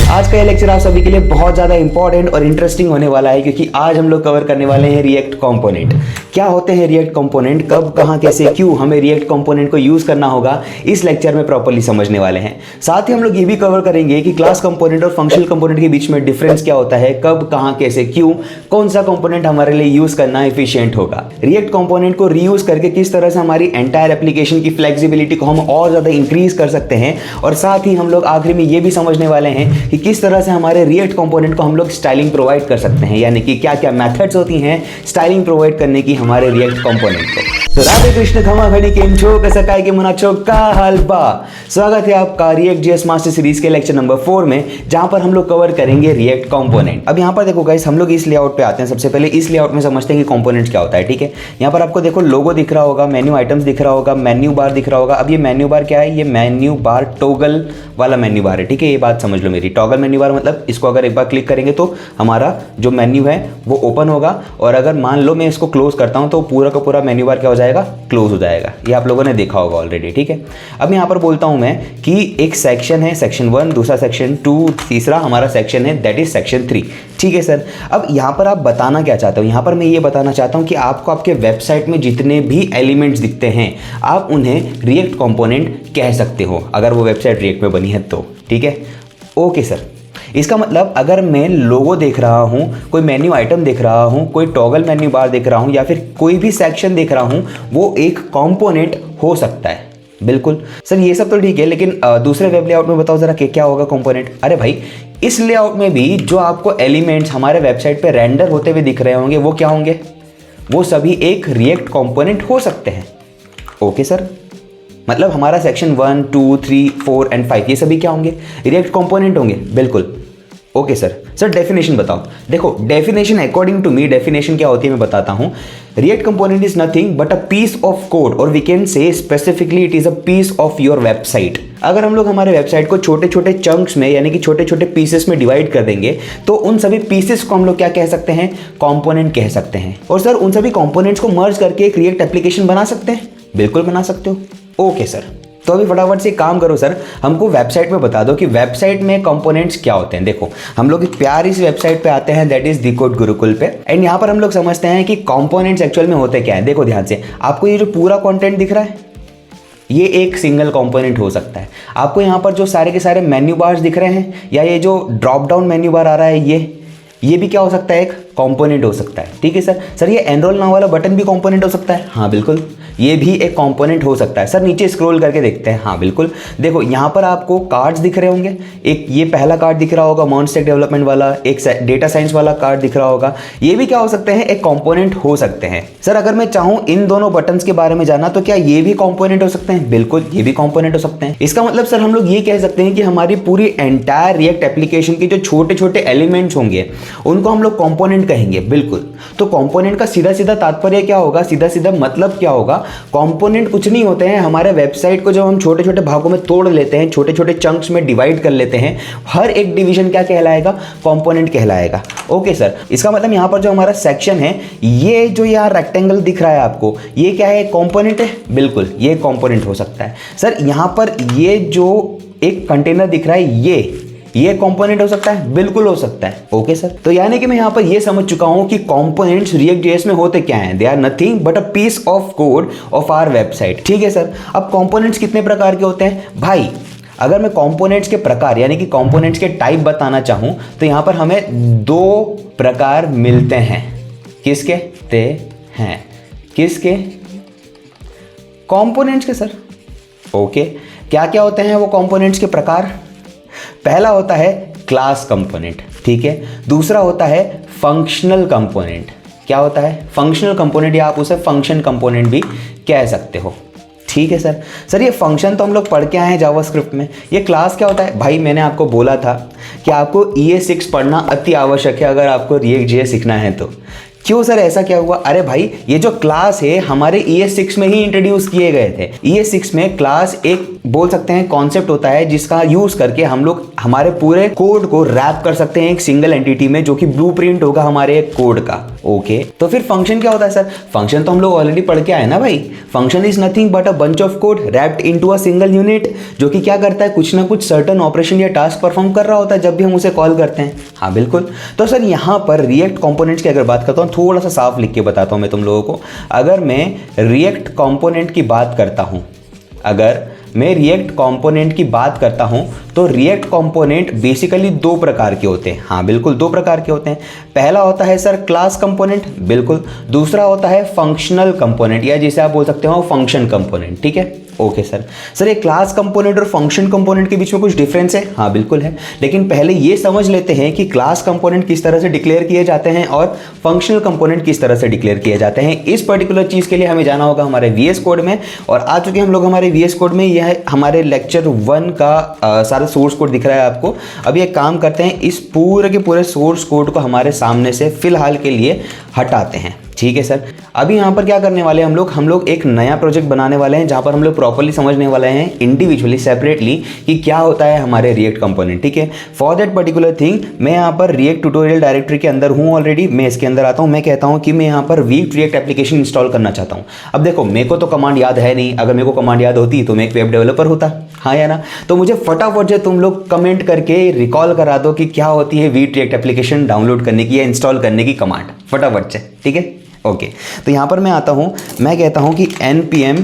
आज का ये लेक्चर आप सभी के लिए बहुत ज़्यादा इंपॉर्टेंट और इंटरेस्टिंग होने वाला है, क्योंकि आज हम लोग कवर करने वाले हैं रिएक्ट कंपोनेंट। क्या होते हैं रिएक्ट कंपोनेंट, कब कहाँ कैसे क्यों हमें रिएक्ट कंपोनेंट को यूज़ करना होगा, इस लेक्चर में प्रॉपर्ली समझने वाले हैं। साथ ही हम लोग ये भी कवर करेंगे कि क्लास कंपोनेंट और फंक्शनल कंपोनेंट के बीच में डिफरेंस क्या होता है, कब कहाँ कैसे क्यों, कौन सा कंपोनेंट हमारे लिए यूज़ करना एफिशिएंट होगा। रिएक्ट कंपोनेंट को रीयूज़ करके किस तरह से हमारी एंटायर एप्लीकेशन की फ्लेक्सिबिलिटी को हम और ज़्यादा इंक्रीज कर सकते हैं, और साथ ही हम लोग आखिर में ये भी समझने वाले हैं कि किस तरह से हमारे रिएक्ट कंपोनेंट को हम लोग स्टाइलिंग प्रोवाइड कर सकते हैं, यानी कि क्या क्या मेथड्स होती हैं स्टाइलिंग प्रोवाइड करने की हमारे रिएक्ट कंपोनेंट को। तो राधे कृष्ण खमा खड़ी केम छो कैसा काय के मुना छो का हाल बा। स्वागत है आपका रिएक्ट जेएस मास्टर सीरीज के लेक्चर नंबर 4 में, जहां पर हम लोग कवर करेंगे रिएक्ट कंपोनेंट। अब यहां पर देखो गाइस, हम लोग इस लेआउट पे आते हैं। सबसे पहले इस लेआउट में समझते हैं कि कंपोनेंट्स क्या होता है। ठीक है, यहां पर आपको देखो लोगो दिख रहा होगा, मेन्यू आइटम्स दिख रहा होगा, मेन्यू बार दिख रहा होगा। अब ये मेन्यू बार क्या है, ये मेन्यू बार टॉगल वाला मेन्यू बार है। ठीक है, ये बात समझ लो मेरी। टॉगल मेन्यू बार मतलब इसको अगर एक बार क्लिक करेंगे तो हमारा जो मेन्यू है वो ओपन होगा, और अगर मान लो मैं इसको क्लोज करता हूं तो पूरा का पूरा मेन्यू बार क्या हो जाएगा, क्लोज हो जाएगा। ये आप लोगों ने देखा होगा ऑलरेडी। ठीक है, अब यहाँ पर बोलता हूं मैं कि एक सेक्शन है सेक्शन 1, दूसरा सेक्शन 2, तीसरा हमारा सेक्शन है दैट इज सेक्शन 3। ठीक है सर, अब यहाँ पर आप बताना क्या चाहते हो, यहाँ पर मैं ये बताना चाहता हूँ कि आपको आपके वेबसाइट में जितने भी एलिमेंट्स दिखते हैं आप उन्हें रिएक्ट कंपोनेंट कह सकते हो, अगर वो वेबसाइट रिएक्ट में बनी है तो। ठीक है, ओके सर। इसका मतलब अगर मैं लोगो देख रहा हूँ, कोई मेन्यू आइटम देख रहा हूँ, कोई टॉगल मेन्यू बार देख रहा हूँ, या फिर कोई भी सेक्शन देख रहा हूँ, वो एक कंपोनेंट हो सकता है। बिल्कुल सर, ये सब तो ठीक है, लेकिन दूसरे वेब लेआउट में बताओ जरा कि क्या होगा कंपोनेंट। अरे भाई, इस लेआउट में भी जो आपको एलिमेंट्स हमारे वेबसाइट पे रेंडर होते हुए दिख रहे होंगे वो क्या होंगे, वो सभी एक रिएक्ट कंपोनेंट हो सकते हैं। ओके सर, मतलब हमारा सेक्शन 1, 2, 3, 4 एंड 5 ये सभी क्या होंगे, रिएक्ट कंपोनेंट होंगे। बिल्कुल ओके सर। सर डेफिनेशन बताओ। देखो definition according to me, definition क्या होती है मैं बताता हूं। React component is nothing but a piece of code, और we can say specifically it is a piece of your website. अगर हम लोग हमारे वेबसाइट को छोटे छोटे चंक्स में, यानी कि छोटे छोटे पीसेस में डिवाइड कर देंगे, तो उन सभी पीसेस को हम लोग क्या कह सकते हैं, कंपोनेंट कह सकते हैं। और सर उन सभी कंपोनेंट्स को मर्ज करके एक रिएक्ट एप्लीकेशन बना सकते हैं। बिल्कुल बना सकते हो। ओके सर, तो अभी फटाफट से काम करो सर, हमको वेबसाइट में बता दो कि वेबसाइट में कंपोनेंट्स क्या होते हैं। देखो हम लोग एक प्यारी सी वेबसाइट पे आते हैं that is the code Gurukul पे, एंड यहाँ पर हम लोग समझते हैं कि कंपोनेंट्स एक्चुअल में होते क्या है। देखो ध्यान से, आपको ये जो पूरा कंटेंट दिख रहा है ये एक सिंगल कंपोनेंट हो सकता है। आपको यहाँ पर जो सारे के सारे मेन्यू बार्स दिख रहे हैं, या ये जो ड्रॉप डाउन मेन्यू बार आ रहा है, ये भी क्या हो सकता है, एक कंपोनेंट हो सकता है। ठीक है सर। सर ये एनरोल नाउ वाला बटन भी कंपोनेंट हो सकता है। हाँ बिल्कुल, ये भी एक कंपोनेंट हो सकता है। सर नीचे स्क्रॉल करके देखते हैं। हाँ बिल्कुल, देखो यहाँ पर आपको कार्ड्स दिख रहे होंगे। एक ये पहला कार्ड दिख रहा होगा मॉन्स्टेक डेवलपमेंट वाला, एक डेटा साइंस वाला कार्ड दिख रहा होगा। ये भी क्या हो सकते हैं, एक कंपोनेंट हो सकते हैं। सर अगर मैं चाहूँ इन दोनों बटन्स के बारे में जानना, तो क्या ये भी कंपोनेंट हो सकते हैं। बिल्कुल, ये भी कंपोनेंट हो सकते हैं। इसका मतलब सर हम लोग ये कह सकते हैं कि हमारी पूरी एंटायर रिएक्ट एप्लीकेशन के जो छोटे छोटे एलिमेंट्स होंगे उनको हम लोग कंपोनेंट कहेंगे। बिल्कुल, तो कंपोनेंट का सीधा सीधा तात्पर्य क्या होगा, सीधा सीधा मतलब क्या होगा, कंपोनेंट कुछ नहीं होते हैं। हमारे वेबसाइट को जब हम छोटे छोटे भागों में तोड़ लेते हैं, छोटे छोटे चंक्स में डिवाइड कर लेते हैं, हर एक डिवीजन क्या कहलाएगा, कंपोनेंट कहलाएगा। ओके सर, इसका मतलब यहाँ पर जो हमारा सेक्शन है, ये जो यहाँ रेक्टेंगल दिख रहा है आपको, ये क्या है, कंपोनेंट है। बिल्कुल, ये कंपोनेंट हो सकता है। सर यहाँ पर ये जो एक कंटेनर दिख रहा है, ये कंपोनेंट हो सकता है। बिल्कुल हो सकता है। ओके सर, तो यानी कि मैं यहां पर ये समझ चुका हूं कि कंपोनेंट्स रिएक्ट जेएस में होते क्या हैं, they are nothing but a piece of code of our website. ठीक है सर। अब कंपोनेंट्स कितने प्रकार के होते हैं भाई, अगर मैं कंपोनेंट्स के प्रकार यानी कि कंपोनेंट्स के टाइप बताना चाहूं तो यहां पर हमें 2 प्रकार मिलते हैं। किसके ते हैं, किसके, कंपोनेंट्स के सर। ओके, क्या क्या होते हैं वो कंपोनेंट्स के प्रकार। पहला होता है क्लास कंपोनेंट। ठीक है, दूसरा होता है फंक्शनल कंपोनेंट। क्या होता है, फंक्शनल कंपोनेंट, या आप उसे फंक्शन कंपोनेंट भी कह सकते हो। ठीक है सर। सर ये फंक्शन तो हम लोग पढ़ के आए हैं जावास्क्रिप्ट में, ये क्लास क्या होता है भाई, मैंने आपको बोला था कि आपको ES6 पढ़ना अति आवश्यक है अगर आपको रिएक्ट जेएस सीखना है तो। क्यों सर ऐसा क्या हुआ, अरे भाई ये जो क्लास है हमारे ES6 में ही इंट्रोड्यूस किए गए थे। ES6 में क्लास एक बोल सकते हैं कॉन्सेप्ट होता है जिसका यूज करके हम लोग हमारे पूरे कोड को रैप कर सकते हैं एक सिंगल एंटिटी में, जो कि ब्लूप्रिंट होगा हमारे कोड का। ओके, तो फिर फंक्शन क्या होता है सर? फंक्शन तो हम लोग ऑलरेडी पढ़ के आए ना भाई। Function is nothing but a bunch of code wrapped into a single unit, जो कि क्या करता है, कुछ ना कुछ सर्टन ऑपरेशन या टास्क परफॉर्म कर रहा होता है जब भी हम उसे कॉल करते हैं। हाँ बिल्कुल। तो सर यहाँ पर रिएक्ट कंपोनेंट्स की अगर बात करता हूँ, थोड़ा सा साफ लिख के बताता हूँ मैं तुम लोगों को। अगर मैं रिएक्ट कंपोनेंट की बात करता हूँ, अगर मैं रिएक्ट कंपोनेंट की बात करता हूं, तो रिएक्ट कंपोनेंट बेसिकली दो प्रकार के होते हैं। हाँ बिल्कुल, दो प्रकार के होते हैं। पहला होता है सर क्लास कंपोनेंट, बिल्कुल। दूसरा होता है फंक्शनल कंपोनेंट, या जिसे आप बोल सकते हो फंक्शन कंपोनेंट, ठीक है। Okay sir. सर ये क्लास कंपोनेंट और फंक्शन कंपोनेंट के बीच में कुछ डिफरेंस है? हाँ बिल्कुल है, लेकिन पहले ये समझ लेते हैं कि क्लास कंपोनेंट किस तरह से डिक्लेयर किए जाते हैं और फंक्शनल कंपोनेंट किस तरह से डिक्लेयर किए जाते हैं। इस पर्टिकुलर चीज के लिए हमें जाना होगा हमारे VS कोड में, और आ चुके हम लोग हमारे VS कोड में। यह हमारे लेक्चर 1 का सारा सोर्स कोड दिख रहा है आपको। अभी एक काम करते हैं, इस पूरे के पूरे सोर्स कोड को हमारे सामने से फिलहाल के लिए हटाते हैं, ठीक है सर। अभी यहाँ पर क्या करने वाले हैं हम लोग एक नया प्रोजेक्ट बनाने वाले हैं, जहाँ पर हम लोग प्रॉपर्ली समझने वाले हैं इंडिविजुअली सेपरेटली कि क्या होता है हमारे रिएक्ट कंपोनेंट, ठीक है। फॉर दैट पर्टिकुलर थिंग मैं यहाँ पर रिएक्ट ट्यूटोरियल डायरेक्टरी के अंदर हूँ ऑलरेडी। मैं इसके अंदर आता हूँ, मैं कहता हूँ कि मैं यहाँ पर वीट रिएक्ट एप्लीकेशन इंस्टॉल करना चाहता हूँ। अब देखो, मेरे को तो कमांड याद है नहीं, अगर मेरे को कमांड याद होती तो मैं एक वेब डेवलपर होता, हाँ या ना। तो मुझे फटाफट से तुम लोग कमेंट करके रिकॉल करा दो कि क्या होती है वीट रिएक्ट एप्लीकेशन डाउनलोड करने की या इंस्टॉल करने की कमांड, फटाफट से, ठीक है। ओके, तो यहां पर मैं आता हूं, मैं कहता हूं कि npm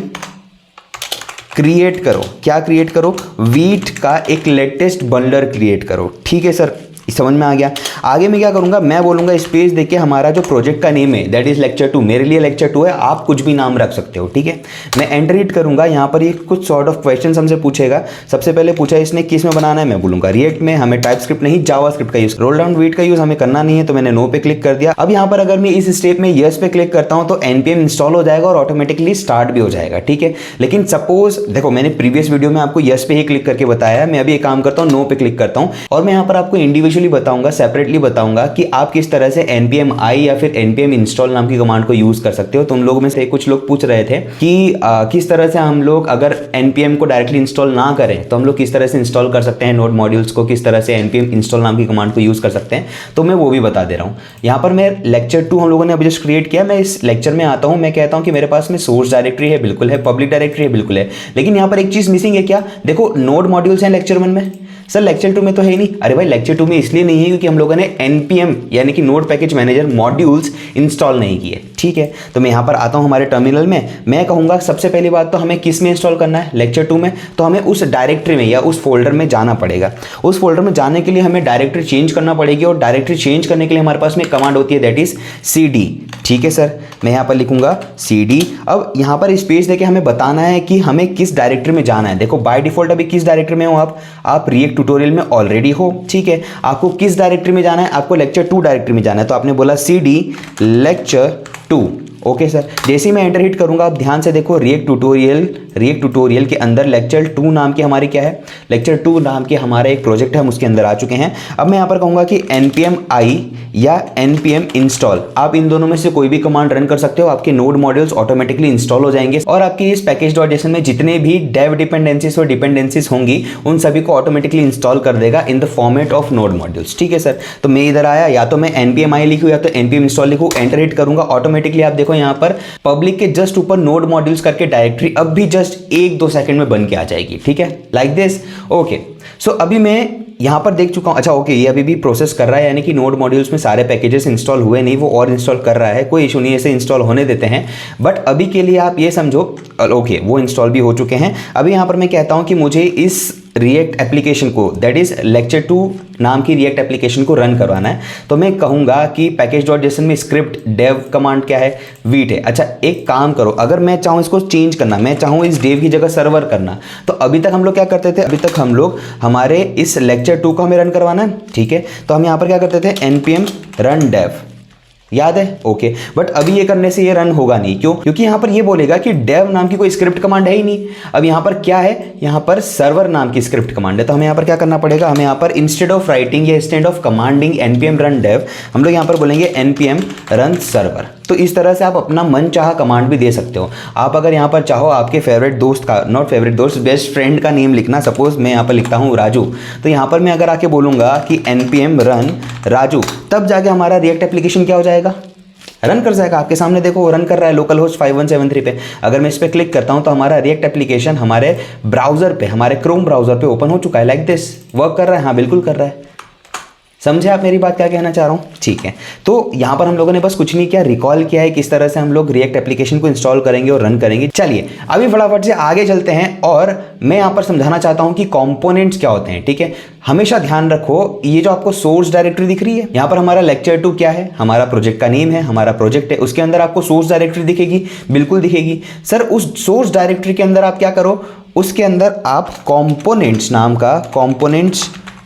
क्रिएट करो। क्या क्रिएट करो? वीट का एक लेटेस्ट बंडलर क्रिएट करो, ठीक है सर। समझ में आ गया। आगे मैं क्या करूंगा, मैं बोलूंगा स्पेस देके हमारा जो प्रोजेक्ट का नेम है दैट इज लेक्चर 2, मेरे लिए लेक्चर 2 है, आप कुछ भी नाम रख सकते हो, ठीक है। मैं एंटर हिट करूंगा, यहाँ पर ये कुछ सॉर्ट ऑफ क्वेश्चन हमसे पूछेगा। सबसे पहले पूछा इसने किस में बनाना है, मैं बोलूंगा रिएक्ट में। हमें टाइपस्क्रिप्ट नहीं जावास्क्रिप्ट का यूज, रोल डाउन वीट का यूज हमें करना नहीं है, तो मैंने नो पे क्लिक कर दिया। अब यहाँ पर अगर मैं इस स्टेप में यस पे क्लिक करता हूँ तो npm इंस्टॉल हो जाएगा और ऑटोमेटिकली स्टार्ट भी हो जाएगा, ठीक है। लेकिन सपोज देखो, मैंने प्रीवियस वीडियो में आपको यस पे ही क्लिक करके बताया, मैं अभी एक काम करता हूँ, नो पे क्लिक करता हूँ, और मैं यहाँ पर आपको इंडिविजुअली बताऊंगा, सेपरेटली बताऊंगा कि आप किस तरह से npm i या फिर npm install नाम की कमांड को यूज कर सकते हो। तुम लोग में से कुछ लोग पूछ रहे थे कि किस तरह से हम लोग अगर npm को डायरेक्टली इंस्टॉल ना करें तो हम लोग किस तरह से इंस्टॉल कर सकते हैं नोड मॉड्यूल्स को, किस तरह से npm install नाम की कमांड को यूज कर सकते हैं, तो मैं वो भी बता दे रहा हूँ। यहाँ पर मैं लेक्चर 2 हम लोगों ने अभी जस्ट क्रिएट किया, मैं इस लेक्चर में आता हूँ, मैं कहता हूँ कि मेरे पास में सोर्स डायरेक्टरी है, बिल्कुल है, पब्लिक डायरेक्टरी है, बिल्कुल है, लेकिन यहाँ पर एक चीज मिसिंग है। क्या? देखो, नोड मॉड्यूल्स हैं लेक्चर 1 में, सर लेक्चर 2 में तो है ही नहीं। अरे भाई, लेक्चर 2 में इसलिए नहीं है क्योंकि हम लोगों ने npm यानी कि node package manager modules install नहीं किए, ठीक है। तो मैं यहाँ पर आता हूँ हमारे टर्मिनल में, मैं कहूँगा सबसे पहली बात तो हमें किस में इंस्टॉल करना है, लेक्चर 2 में, तो हमें उस डायरेक्टरी में या उस फोल्डर में जाना पड़ेगा। उस फोल्डर में जाने के लिए हमें डायरेक्टरी चेंज करना पड़ेगी, और डायरेक्टरी चेंज करने के लिए हमारे पास में कमांड होती है दैट इज cd, ठीक है सर। मैं यहाँ पर लिखूंगा cd। अब यहाँ पर स्पेस देके हमें बताना है कि हमें किस डायरेक्टरी में जाना है। देखो बाय डिफॉल्ट अभी किस डायरेक्टरी में हो आप रिएक्ट ट्यूटोरियल में ऑलरेडी हो, ठीक है। आपको किस डायरेक्टरी में जाना है? आपको लेक्चर 2 डायरेक्टरी में जाना है, तो आपने बोला cd लेक्चर 2, ओके सर। जैसे ही मैं एंटर हिट करूंगा, आप ध्यान से देखो, रिएक्ट ट्यूटोरियल के अंदर लेक्चर 2 नाम की हमारी क्या है, लेक्चर 2 नाम के हमारा एक प्रोजेक्ट है, हम उसके अंदर आ चुके हैं। अब मैं यहाँ पर कहूँगा कि npm i या npm install, आप इन दोनों में से कोई भी कमांड रन कर सकते हो, आपके नोड मॉड्यूल्स ऑटोमेटिकली इंस्टॉल हो जाएंगे, और आपके इस पैकेज.json में जितने भी डेव डिपेंडेंसीज और डिपेंडेंसीज होंगी उन सभी को ऑटोमेटिकली इंस्टॉल कर देगा in the format of node modules, ठीक है सर। तो मैं इधर आया, या तो मैं npm i लिखूँ या तो npm install लिखूँ, एंटर हिट करूंगा, ऑटोमेटिकली आप देखो यहाँ पर पब्लिक के जस्ट ऊपर नोड मॉड्यूल्स करके डायरेक्टरी अब भी जस्ट 1-2 सेकंड में बन के आ जाएगी, ठीक है, लाइक दिस। ओके, सो अभी मैं यहाँ पर देख चुका हूँ, अच्छा ओके, ये अभी भी प्रोसेस कर रहा है, यानी कि नोड मॉड्यूल्स में सारे पैकेजेस इंस्टॉल हुए नहीं, वो और इंस्टॉल कर रहा है, कोई इशू नहीं है, इसे इंस्टॉल होने देते हैं। बट अभी के लिए आप ये समझो, ओके वो इंस्टॉल भी हो चुके हैं। अभी यहाँ पर मैं कहता हूँ कि मुझे इस रिएक्ट एप्लीकेशन को दैट इज लेक्चर 2 नाम की रिएक्ट एप्लीकेशन को रन करवाना है, तो मैं कहूँगा कि पैकेज.json में स्क्रिप्ट डेव कमांड क्या है, वीट है। अच्छा एक काम करो, अगर मैं चाहूँ इसको चेंज करना, मैं चाहूँ इस डेव की जगह सर्वर करना, तो अभी तक हम लोग क्या करते थे, अभी तक हम लोग हमारे इस लेक्चर 2 को हमें रन करवाना है, ठीक है। तो हम यहाँ पर क्या करते थे, npm run dev, याद है, ओके। बट अभी ये करने से ये रन होगा नहीं, क्यों? क्योंकि यहाँ पर ये बोलेगा कि डेव नाम की कोई स्क्रिप्ट कमांड है ही नहीं। अब यहाँ पर क्या है, यहाँ पर सर्वर नाम की स्क्रिप्ट कमांड है, तो हमें यहाँ पर क्या करना पड़ेगा, हमें यहाँ पर इंस्टेड ऑफ राइटिंग या instead of commanding npm run dev, हम लोग यहाँ पर बोलेंगे npm run server। तो इस तरह से आप अपना मन चाहा कमांड भी दे सकते हो। आप अगर यहाँ पर चाहो आपके फेवरेट दोस्त का, नॉट फेवरेट दोस्त, बेस्ट फ्रेंड का नेम लिखना, सपोज मैं यहाँ पर लिखता हूँ राजू, तो यहाँ पर मैं अगर आके बोलूँगा कि npm run राजू, तब जाके हमारा रिएक्ट एप्लीकेशन क्या हो जाएगा, रन कर जाएगा आपके सामने, देखो वो रन कर रहा है लोकल होस्ट 5173 पे। अगर मैं इस पर क्लिक करता हूं तो हमारा रिएक्ट एप्लीकेशन हमारे ब्राउजर पे, हमारे क्रोम ब्राउजर पे ओपन हो चुका है। लाइक दिस वर्क कर रहा है, हाँ बिल्कुल कर रहा है। समझे आप मेरी बात क्या कहना चाह रहा हूँ? ठीक है, तो यहाँ पर हम लोगों ने बस कुछ नहीं किया, रिकॉल किया है किस तरह से हम लोग रिएक्ट एप्लीकेशन को इंस्टॉल करेंगे और रन करेंगे। चलिए अभी फटाफट से आगे चलते हैं और मैं यहाँ पर समझाना चाहता हूँ कि कंपोनेंट्स क्या होते हैं। ठीक है, हमेशा ध्यान रखो, ये जो आपको सोर्स डायरेक्टरी दिख रही है, यहाँ पर हमारा लेक्चर 2 क्या है, हमारा प्रोजेक्ट का नेम है, हमारा प्रोजेक्ट है, उसके अंदर आपको सोर्स डायरेक्टरी दिखेगी, बिल्कुल दिखेगी। सर उस सोर्स डायरेक्टरी के अंदर आप क्या करो, उसके अंदर आप कंपोनेंट्स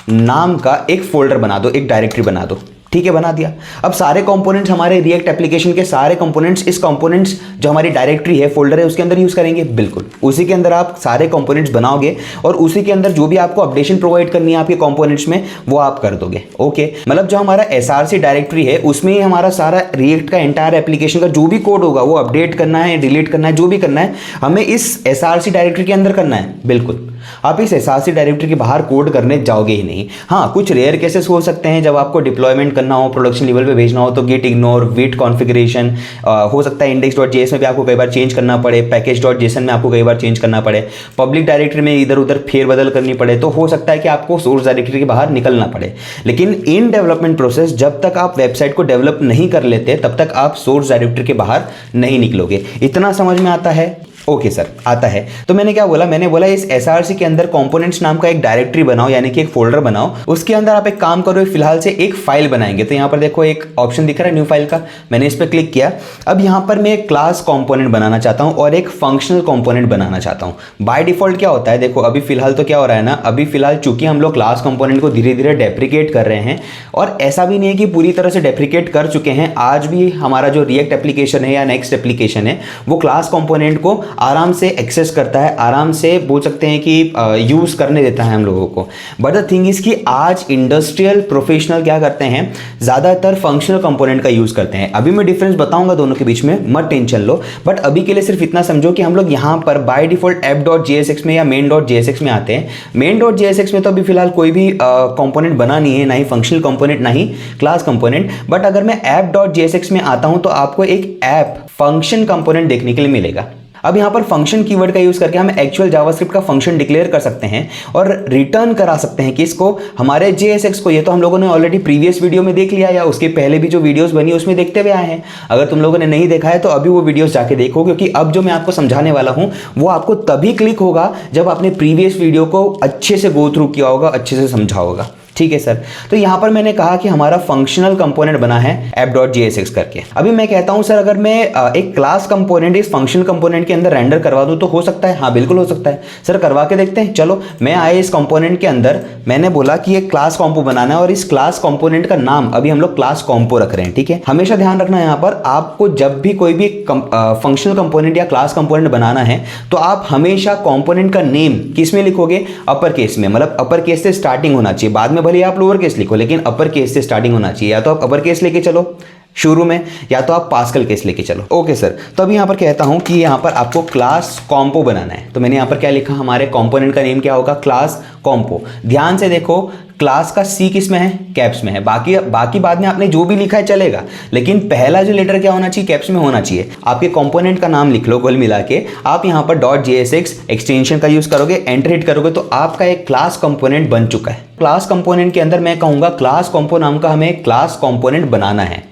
नाम का एक फोल्डर बना दो, एक डायरेक्टरी बना दो। ठीक है, बना दिया। अब सारे कंपोनेंट्स, हमारे रिएक्ट एप्लीकेशन के सारे कंपोनेंट्स, इस कंपोनेंट्स जो हमारी डायरेक्टरी है, फोल्डर है, उसके अंदर यूज करेंगे। बिल्कुल उसी के अंदर आप सारे कंपोनेंट्स बनाओगे और उसी के अंदर जो भी आपको अपडेशन प्रोवाइड करनी है आपके कंपोनेंट्स में, वो आप कर दोगे। ओके, मतलब जो हमारा SRC डायरेक्टरी है उसमें ही हमारा सारा रिएक्ट का एंटायर एप्लीकेशन का जो भी कोड होगा वो अपडेट करना है, डिलीट करना है, जो भी करना है हमें इस SRC डायरेक्टरी के अंदर करना है। बिल्कुल, आप इस SRC डायरेक्टरी के बाहर कोड करने जाओगे ही नहीं। हाँ, कुछ रेयर केसेस हो सकते हैं, जब आपको डिप्लॉयमेंट करना हो, प्रोडक्शन लेवल पे भेजना हो, तो गिट इग्नोर, विट कॉन्फ़िगरेशन, हो सकता है index.js में भी आपको कई बार चेंज करना पड़े, पैकेज.json में आपको कई बार चेंज करना पड़े, पब्लिक डायरेक्टरी में इधर उधर फेरबदल करनी पड़े, तो हो सकता है कि आपको सोर्स डायरेक्टरी के बाहर निकलना पड़े। लेकिन इन डेवलपमेंट प्रोसेस, जब तक आप वेबसाइट को डेवलप नहीं कर लेते तब तक आप सोर्स डायरेक्टरी के बाहर नहीं निकलोगे। इतना समझ में आता है? ओके सर, आता है। तो मैंने क्या बोला, मैंने बोला इस SRC के अंदर कंपोनेंट्स नाम का एक डायरेक्टरी बनाओ, यानी कि एक फोल्डर बनाओ। उसके अंदर आप एक काम करो, फिलहाल से एक फाइल बनाएंगे। तो यहाँ पर देखो एक ऑप्शन दिख रहा है न्यू फाइल का, मैंने इस पर क्लिक किया। अब यहाँ पर मैं एक क्लास कंपोनेंट बनाना चाहता हूँ और एक फंक्शनल कंपोनेंट बनाना चाहता हूँ। बाय डिफॉल्ट क्या होता है, देखो अभी फिलहाल तो क्या हो रहा है ना, अभी फिलहाल चूंकि हम लोग क्लास कंपोनेंट को धीरे धीरे डेप्रिकेट कर रहे हैं, और ऐसा भी नहीं है कि पूरी तरह से डेप्रिकेट कर चुके हैं। आज भी हमारा जो रिएक्ट एप्लीकेशन है या नेक्स्ट एप्लीकेशन है, वो क्लास कंपोनेंट को आराम से एक्सेस करता है, आराम से बोल सकते हैं कि यूज करने देता है हम लोगों को। बट द थिंग इज कि आज इंडस्ट्रियल प्रोफेशनल क्या करते हैं, ज्यादातर फंक्शनल कंपोनेंट का यूज करते हैं। अभी मैं डिफरेंस बताऊंगा दोनों के बीच में, मत टेंशन लो। बट अभी के लिए सिर्फ इतना समझो कि हम लोग यहां पर बाय डिफॉल्ट app.jsx में या main.jsx में आते हैं। main.jsx में तो अभी फिलहाल कोई भी कंपोनेंट बना नहीं है, ना ही फंक्शनल कंपोनेंट ना ही क्लास कंपोनेंट। बट अगर मैं app.jsx में आता हूं तो आपको एक ऐप फंक्शन कंपोनेंट देखने के लिए मिलेगा। अब यहाँ पर फंक्शन कीवर्ड का यूज करके हम एक्चुअल जावास्क्रिप्ट का फंक्शन डिक्लेयर कर सकते हैं और रिटर्न करा सकते हैं कि इसको, हमारे JSX को। ये तो हम लोगों ने ऑलरेडी प्रीवियस वीडियो में देख लिया, या उसके पहले भी जो वीडियोस बनी उसमें देखते हुए आए हैं। अगर तुम लोगों ने नहीं देखा है तो अभी वो वीडियोस जाके देखो, क्योंकि अब जो मैं आपको समझाने वाला हूं वो आपको तभी क्लिक होगा जब आपने प्रीवियस वीडियो को अच्छे से गो थ्रू किया होगा, अच्छे से समझा होगा। ठीक है सर, तो यहां पर मैंने कहा कि हमारा फंक्शनल कंपोनेंट बना है app.jsx करके। अभी मैं कहता हूं सर, अगर मैं एक क्लास कंपोनेंट इस फंक्शनल कंपोनेंट के अंदर रेंडर करवा दूं तो हो सकता है? हाँ बिल्कुल हो सकता है सर, करवा के देखते हैं। चलो, मैं आया इस कंपोनेंट के अंदर, मैंने बोला कि एक क्लास कॉम्पो बनाना है और इस क्लास कंपोनेंट का नाम अभी हम लोग क्लास कॉम्पो रख रहे हैं। ठीक है, हमेशा ध्यान रखना यहां पर, आपको जब भी कोई भी फंक्शनल कंपोनेंट या क्लास कंपोनेंट बनाना है तो आप हमेशा कंपोनेंट का नेम किस में लिखोगे? अपर केस में, मतलब अपर केस से स्टार्टिंग होना चाहिए। बाद में भले आप लोअर केस लिखो, लेकिन अपर केस से स्टार्टिंग होना चाहिए। या तो आप अपर केस लेके चलो शुरू में, या तो आप पास्कल केस लेके चलो। ओके सर, तो अभी यहां पर कहता हूं कि यहां पर आपको क्लास कॉम्पो बनाना है। तो मैंने यहां पर क्या लिखा, हमारे कंपोनेंट का नेम क्या होगा? Class compo. ध्यान से देखो, क्लास का C किस में है? कैप्स में है। बाकी बाद में आपने जो भी लिखा है चलेगा, लेकिन पहला जो लेटर क्या होना चाहिए? कैप्स में होना चाहिए। आपके कंपोनेंट का नाम लिख लो कुल मिला के। आप यहां पर .jsx एक्सटेंशन का यूज करोगे, एंटर हिट करोगे तो आपका एक क्लास कंपोनेंट बन चुका है। क्लास कंपोनेंट के अंदर मैं कहूंगा क्लास कॉम्पो नाम का हमें क्लास कंपोनेंट बनाना है।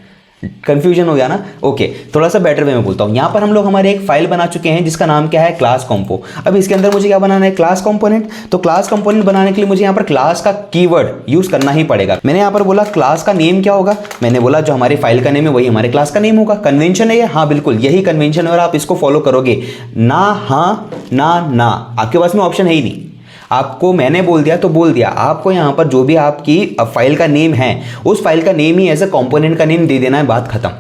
कंफ्यूजन हो गया ना? ओके, थोड़ा सा बेटर वे में बोलता हूं। यहां पर हम लोग हमारे एक फाइल बना चुके हैं जिसका नाम क्या है? Class compo. अब इसके अंदर मुझे क्या बनाना है? Class component. तो क्लास कंपोनेंट बनाने के लिए मुझे यहां पर क्लास का कीवर्ड यूज करना ही पड़ेगा। मैंने यहां पर बोला क्लास का नेम क्या होगा? मैंने बोला जो हमारी फाइल का नेम है वही हमारे क्लास का नेम होगा। कन्वेंशन है ये? हाँ बिल्कुल, यही कन्वेंशन है और आप इसको फॉलो करोगे। ना हाँ ना, आपके पास में ऑप्शन है ही नहीं। आपको मैंने बोल दिया तो बोल दिया, आपको यहां पर जो भी आपकी फाइल का नेम है उस फाइल का नेम ही एज अ कंपोनेंट का नेम दे देना है, बात खत्म।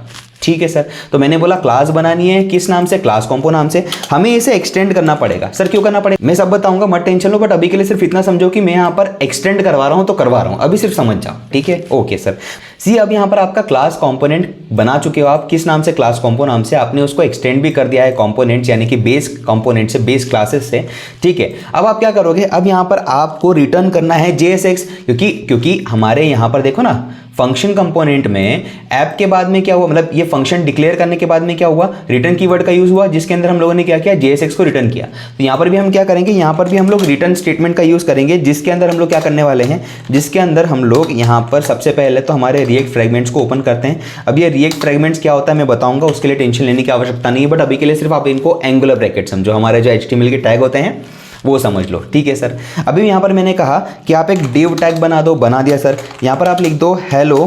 ठीक है सर, तो मैंने बोला क्लास बनानी है, किस नाम से? क्लास कॉम्पो नाम से। हमें इसे एक्सटेंड करना पड़ेगा। सर क्यों करना पड़ेगा? मैं सब बताऊंगा, मत टेंशन लो। बट अभी के लिए सिर्फ इतना समझो कि मैं यहाँ पर एक्सटेंड करवा रहा हूँ तो करवा रहा हूँ, अभी सिर्फ समझ जाओ। ठीक है, ओके सर। सी, अब यहाँ पर आपका क्लास कंपोनेंट बना चुके हो आप, किस नाम से? क्लास कॉम्पो नाम से। आपने उसको एक्सटेंड भी कर दिया है कंपोनेंट्स, यानी कि बेस कंपोनेंट से, बेस क्लासेस से। ठीक है, अब आप क्या करोगे? अब यहाँ पर आपको रिटर्न करना है JSX, क्योंकि हमारे यहाँ पर देखो ना, फंक्शन कंपोनेंट में ऐप के बाद में क्या हुआ, मतलब ये फंक्शन डिक्लेयर करने के बाद में क्या हुआ, रिटर्न कीवर्ड का यूज हुआ, जिसके अंदर हम लोगों ने क्या किया, JSX को रिटर्न किया। तो यहाँ पर भी हम क्या करेंगे, यहाँ पर भी हम लोग रिटर्न स्टेटमेंट का यूज करेंगे, जिसके अंदर हम लोग क्या करने वाले हैं, जिसके अंदर हम लोग यहाँ पर सबसे पहले तो हमारे रिएक्ट फ्रेगमेंट्स को ओपन करते हैं। अब ये रिएक्ट फ्रेगमेंट्स क्या होता है मैं बताऊंगा, उसके लिए टेंशन लेने की आवश्यकता नहीं है, बट अभी के लिए सिर्फ आप इनको एंगुलर ब्रैकेट समझो, हमारे जो HTML के टैग होते हैं वो समझ लो, ठीक है सर। अभी यहाँ पर मैंने कहा कि आप एक div टैग बना दो, बना दिया सर। यहाँ पर आप लिख दो हेलो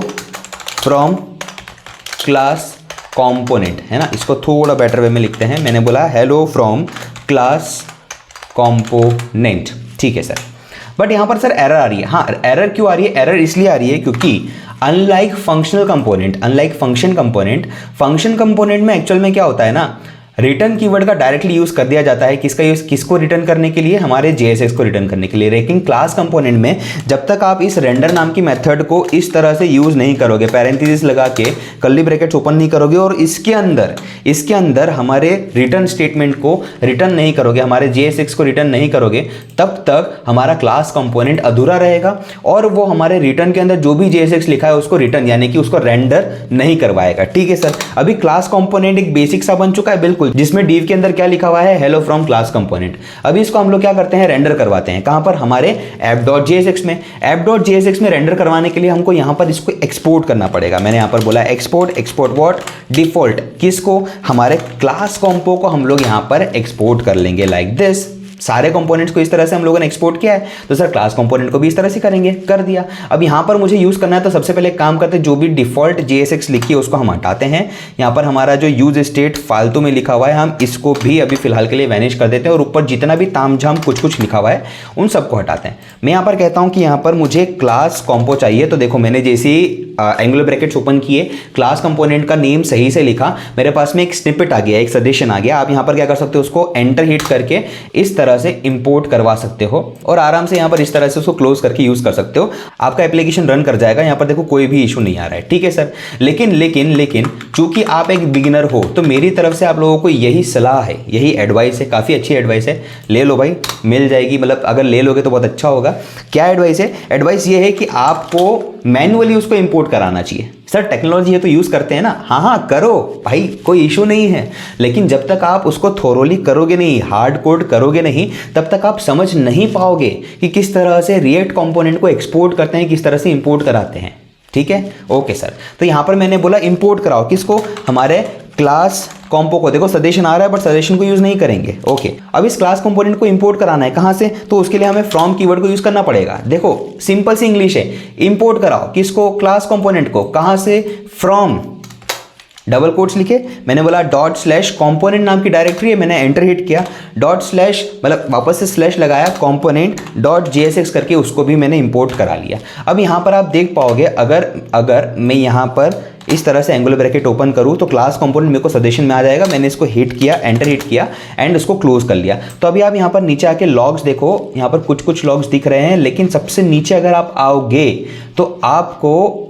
फ्रॉम क्लास कंपोनेंट, है ना, इसको थोड़ा बेटर वे में लिखते हैं। मैंने बोला हेलो फ्रॉम क्लास कंपोनेंट, ठीक है सर। बट यहाँ पर सर एरर आ रही है। हाँ, एरर क्यों आ रही है, एरर इसलिए आ रही है क्योंकि unlike functional component, unlike function component में एक्चुअल में क्या होता है ना, रिटर्न कीवर्ड का डायरेक्टली यूज कर दिया जाता है। किसका यूज, किसको रिटर्न करने के लिए, हमारे JSX को रिटर्न करने के लिए। लेकिन क्लास कंपोनेंट में जब तक आप इस रेंडर नाम की मेथड को इस तरह से यूज नहीं करोगे, पैरेंथेसिस लगा के कर्ली ब्रैकेट्स ओपन नहीं करोगे और इसके अंदर हमारे रिटर्न स्टेटमेंट को रिटर्न नहीं करोगे, हमारे JSX को रिटर्न नहीं करोगे, तब तक हमारा क्लास कंपोनेंट अधूरा रहेगा और वो हमारे रिटर्न के अंदर जो भी JSX लिखा है उसको रिटर्न यानी कि उसको रेंडर नहीं करवाएगा, ठीक है सर। अभी क्लास कंपोनेंट एक बेसिक सा बन चुका है बिल्कुल, जिसमें div के अंदर क्या लिखा हुआ है, हेलो फ्रॉम क्लास कंपोनेंट। अभी इसको हम लोग क्या करते हैं, रेंडर करवाते हैं। कहां पर, हमारे app.jsx में। app.jsx में रेंडर करवाने के लिए हमको यहां पर इसको एक्सपोर्ट करना पड़ेगा। मैंने यहां पर बोला एक्सपोर्ट व्हाट, डिफॉल्ट, किसको, हमारे क्लास कंपो को हम लोग यहां पर एक्सपोर्ट कर लेंगे लाइक दिस। सारे कंपोनेंट्स को इस तरह से हम लोगों ने एक्सपोर्ट किया है, तो सर क्लास कंपोनेंट को भी इस तरह से करेंगे, कर दिया। अब यहाँ पर मुझे यूज करना है तो सबसे पहले एक काम करते हैं, जो भी डिफॉल्ट JSX लिखी है उसको हम हटाते हैं। यहाँ पर हमारा जो यूज स्टेट फालतू में लिखा हुआ है, हम इसको भी अभी फिलहाल के लिए वैनिश कर देते हैं और ऊपर जितना भी तामझाम कुछ लिखा हुआ है उन सबको हटाते हैं। मैं यहाँ पर कहता हूँ कि यहाँ पर मुझे क्लास कॉम्पो चाहिए, तो देखो मैंने जैसे एंगुलर ब्रैकेट्स ओपन किए, क्लास कंपोनेंट का नेम सही से लिखा, मेरे पास में एक स्निपेट आ गया, एक सजेशन आ गया। आप यहाँ पर क्या कर सकते हो, उसको एंटर हिट करके इस तरह से इंपोर्ट करवा सकते हो और आराम से यहाँ पर इस तरह से उसको क्लोज करके यूज कर सकते हो। आपका एप्लीकेशन रन कर जाएगा। यहाँ पर देखो कोई भी इशू नहीं आ रहा है, ठीक है सर। लेकिन चूंकि आप एक बिगिनर हो तो मेरी तरफ से आप लोगों को यही सलाह है, यही एडवाइस है, काफी अच्छी एडवाइस है, ले लो भाई, मिल जाएगी, मतलब अगर ले लोगे तो बहुत अच्छा होगा। क्या एडवाइस है, एडवाइस ये है कि आपको मैन्युअली उसको इंपोर्ट कराना चाहिए। सर टेक्नोलॉजी है तो यूज करते हैं ना, हाँ करो भाई, कोई इशू नहीं है, लेकिन जब तक आप उसको थोरोली करोगे नहीं, हार्ड कोड करोगे नहीं, तब तक आप समझ नहीं पाओगे कि किस तरह से रिएक्ट कंपोनेंट को एक्सपोर्ट करते हैं, किस तरह से इंपोर्ट कराते हैं, ठीक है। ओके सर, तो यहां पर मैंने बोला इंपोर्ट कराओ, किसको, हमारे क्लास कॉम्पो को। देखो सजेशन आ रहा है बट सजेशन को यूज नहीं करेंगे, ओके। अब इस क्लास कंपोनेंट को इंपोर्ट कराना है, कहां से, तो उसके लिए हमें फ्रॉम कीवर्ड को यूज करना पड़ेगा। देखो सिंपल सी इंग्लिश है, इंपोर्ट कराओ किसको, क्लास कंपोनेंट को, कहां से, फ्रॉम, डबल कोट्स लिखे, मैंने बोला डॉट स्लैश कंपोनेंट नाम की डायरेक्टरी है, मैंने एंटर हिट किया, डॉट स्लैश मतलब वापस से स्लैश लगाया, कंपोनेंट डॉट JSX करके उसको भी मैंने इंपोर्ट करा लिया। अब यहाँ पर आप देख पाओगे, अगर मैं यहाँ पर इस तरह से एंगुलर ब्रैकेट ओपन करूँ तो क्लास कंपोनेंट मेरे को सजेशन में आ जाएगा। मैंने इसको हिट किया, एंटर हिट किया एंड उसको क्लोज कर लिया। तो अभी आप यहाँ पर नीचे आके लॉग्स देखो, यहाँ पर कुछ लॉग्स दिख रहे हैं, लेकिन सबसे नीचे अगर आप आओगे तो आपको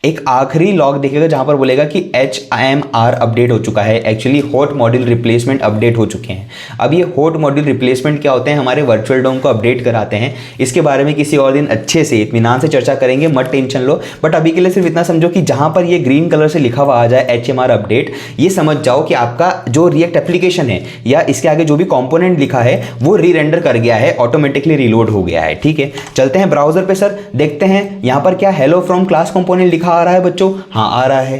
एक आखिरी लॉग दिखेगा जहां पर बोलेगा कि HMR अपडेट हो चुका है। Actually hot module replacement update हो चुके हैं। अब ये हॉट मॉड्यूल रिप्लेसमेंट क्या होते हैं, हमारे वर्चुअल डोम को अपडेट कराते हैं। इसके बारे में किसी और दिन अच्छे से इत्मीनान से चर्चा करेंगे, मत टेंशन लो। बट अभी के लिए सिर्फ इतना समझो कि जहां पर ये ग्रीन कलर से लिखा हुआ आ जाए HMR अपडेट, ये समझ जाओ कि आपका जो रिएक्ट एप्लीकेशन है या इसके आगे जो भी कॉम्पोनेंट लिखा है वो री रेंडर कर गया है, ऑटोमेटिकली रीलोड हो गया है, ठीक है। चलते हैं ब्राउजर पे सर, देखते हैं यहाँ पर क्या हेलो फ्रॉम क्लास कंपोनेंट लिखा आ रहा है बच्चों, हाँ आ रहा है,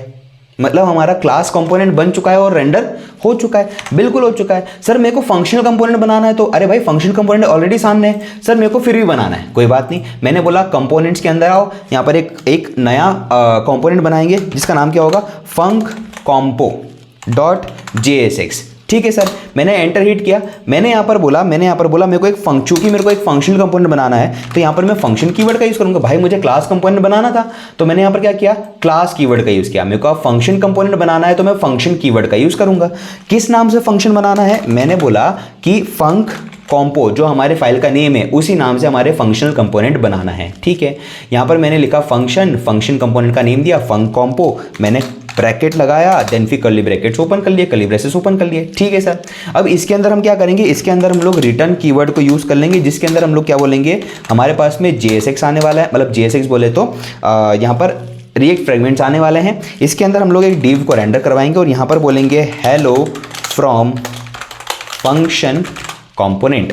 मतलब हमारा क्लास कंपोनेंट बन चुका है और रेंडर हो चुका है, बिल्कुल हो चुका है। सर मेरे को फंक्शनल कंपोनेंट बनाना है, तो अरे भाई फंक्शनल कंपोनेंट ऑलरेडी सामने है, सर मेरे को फिर भी बनाना है, कोई बात नहीं। मैंने बोला कंपोनेंट्स के अंदर आओ, यहाँ पर एक नया कंपोनेंट बनाएंगे जिसका नाम क्या होगा, फंक कॉम्पो डॉट JSX, ठीक है सर। मैंने एंटर हिट किया, मैंने यहाँ पर बोला मेरे को एक चूंकि मेरे को एक फंक्शनल कंपोनेंट बनाना है तो यहाँ पर मैं फंक्शन कीवर्ड का यूज करूंगा। भाई मुझे क्लास कंपोनेंट बनाना था तो मैंने यहाँ पर क्या किया, क्लास कीवर्ड का यूज किया। मेरे को फंक्शन कंपोनेंट बनाना है तो मैं फंक्शन कीवर्ड का यूज करूंगा। किस नाम से फंक्शन बनाना है, मैंने बोला कि फंक कॉम्पो, जो हमारे फाइल का नेम है उसी नाम से हमारे फंक्शनल कंपोनेंट बनाना है, ठीक है। यहाँ पर मैंने लिखा फंक्शन कंपोनेंट का नेम दिया फंक कॉम्पो, मैंने ब्रैकेट लगाया, देन फिर कर्ली ब्रैकेट्स ओपन कर लिए, कर्ली ब्रेसेस ओपन कर लिए, ठीक है सर। अब इसके अंदर हम क्या करेंगे, इसके अंदर हम लोग रिटर्न कीवर्ड को यूज़ कर लेंगे, जिसके अंदर हम लोग क्या बोलेंगे, हमारे पास में JSX आने वाला है, मतलब JSX बोले तो यहाँ पर रिएक्ट फ्रेगमेंट्स आने वाले हैं। इसके अंदर हम लोग एक div को रेंडर करवाएंगे और यहाँ पर बोलेंगे hello from function component.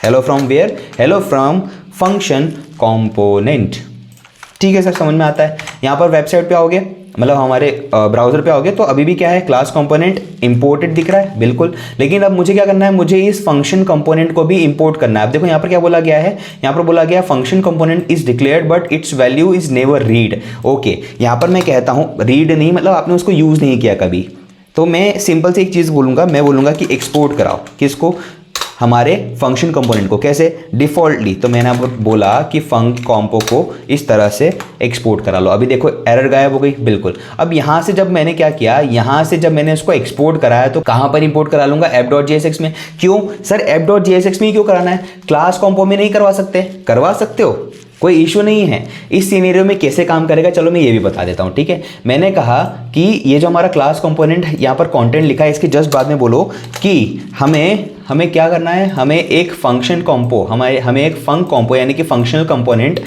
Hello from where, hello from function component, ठीक है सर, समझ में आता है। यहाँ पर वेबसाइट पे आओगे, मतलब हमारे ब्राउजर पे आओगे तो अभी भी क्या है, क्लास कंपोनेंट इंपोर्टेड दिख रहा है, बिल्कुल। लेकिन अब मुझे क्या करना है, मुझे इस फंक्शन कंपोनेंट को भी इंपोर्ट करना है। अब देखो यहाँ पर क्या बोला गया है, यहाँ पर बोला गया function component is declared but it's value is never read. Okay, यहाँ पर मैं कहता हूँ रीड नहीं, मतलब आपने उसको यूज़ नहीं किया कभी, तो मैं सिंपल से एक चीज़ बोलूँगा, मैं बोलूँगा कि एक्सपोर्ट कराओ, किसको, हमारे फंक्शन कंपोनेंट को। कैसे, डिफ़ॉल्टली, तो मैंने अब बोला कि फंक कॉम्पो को इस तरह से एक्सपोर्ट करा लो। अभी देखो एरर गायब हो गई, बिल्कुल। अब यहाँ से जब मैंने क्या किया, यहाँ से जब मैंने इसको एक्सपोर्ट कराया तो कहाँ पर इंपोर्ट करा लूँगा, app.jsx में। क्यों सर, app.jsx में ही क्यों कराना है, क्लास कॉम्पो में नहीं करवा सकते? करवा सकते हो, कोई इशू नहीं है। इस सिनेरियो में कैसे काम करेगा, चलो मैं ये भी बता देता हूँ, ठीक है। मैंने कहा कि ये जो हमारा क्लास कंपोनेंट यहाँ पर कंटेंट लिखा है, इसके जस्ट बाद में बोलो कि हमें क्या करना है, हमें एक फंक्शन कॉम्पो, हमें एक फंक कॉम्पो यानी कि फंक्शनल कंपोनेंट